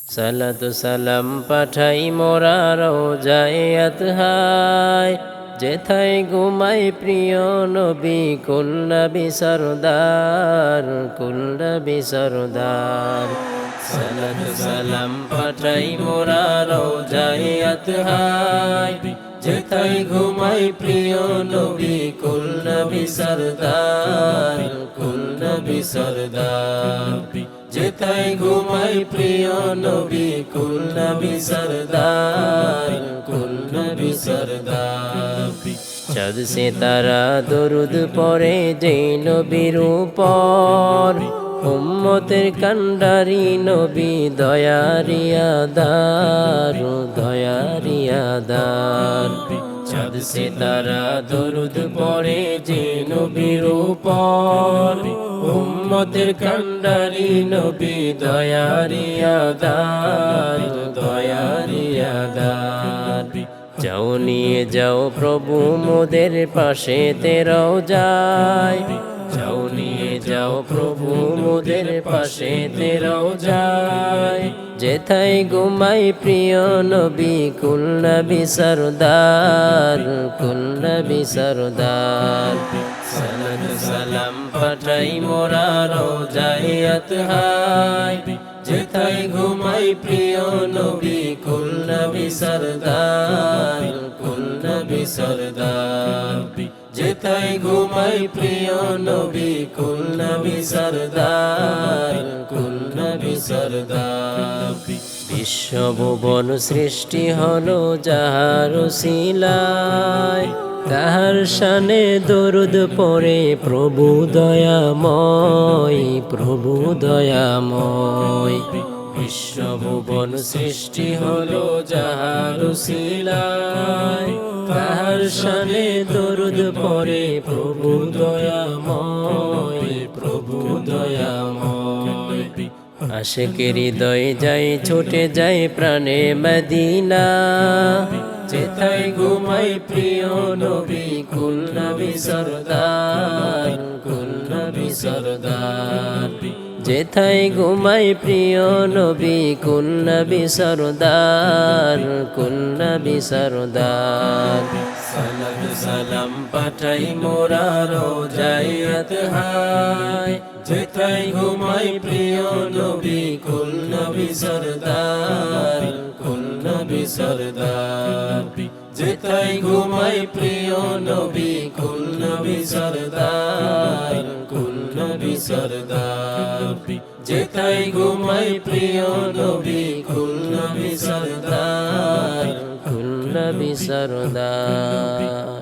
সালাতু সালাম পাঠাই মোরা রওজায়ে আতহায়, যেথায় ঘুমাই প্রিয় নবী কুল নবী সরদার, কুল নবী সরদার। সালাতু সালাম পাঠাই মোরা রওজায়ে আতহায়, যেথায় ঘুমাই প্রিয় নবী কুল নবী সরদার, কুল নবী সরদার। যেথায় ঘুমাই প্রিয় নবী কুল নবী সরদার, কুল নবী সরদার। চাঁদ সিতারা দরুদ পড়ে যে নবীর উপর, উম্মতের কান্ডারি নবী দয়ারি আদার, দয়ারি আদার। চাঁদ সিতারা দরুদ পড়ে যে নবীর উপর, উম্মতের কান্ডারি নবী দয়ারি আদার, দয়ারি আদার। যাও নিয়ে যাও প্রভু মোদের পাশে তেরাও যায়, যাও নিয়ে যাও প্রভু মোদের পাশে তেরাও যায়। যেথায় ঘুমাই প্রিয় নবী কুল নবী সরদার, কুল নবী সরদার। সালাতু সালাম পাঠাই মোরা রওজায়ে আতহায়, যেথায় ঘুমাই প্রিয় নবী কুল নবী সরদার, কুল নবী সরদার। যেথায় ঘুমাই প্রিয় নবী কুল নবী সরদার, কুল নবী সরদার। বিশ্বভুবন সৃষ্টি হলো যাহার উসিলায়, তাহার শানে দরুদ পড়ে প্রভু দয়াময়, প্রভু দয়াময়। বিশ্বভুবন সৃষ্টি হলো যাহার উসিলায়, তাহার শানে দরুদ পড়ে প্রভু দয়াময়, প্রভু দয়াময়। আশিকের হৃদয় যাই ছুটে যায় প্রাণে মদিনা, যেথায় ঘুমাই প্রিয় নবী কুল নবী সরদার, কুল নবী সরদার। যেথায় ঘুমাই প্রিয় নবী কুল নবী সরদার, কুল নবী সরদার। সালাতু সালাম পাঠাই মোরা রওজায়ে আতহায়, যেথায় ঘুমাই প্রিয় নবী কুল নবী সরদার, কুল নবী সরদার। যেথায় ঘুমাই প্রিয় নবী কুল নবী সরদার, কুল নবী সরদার। যেথায় ঘুমাই প্রিয় নবী কুল নবী সরদার, কুল নবী সরদার।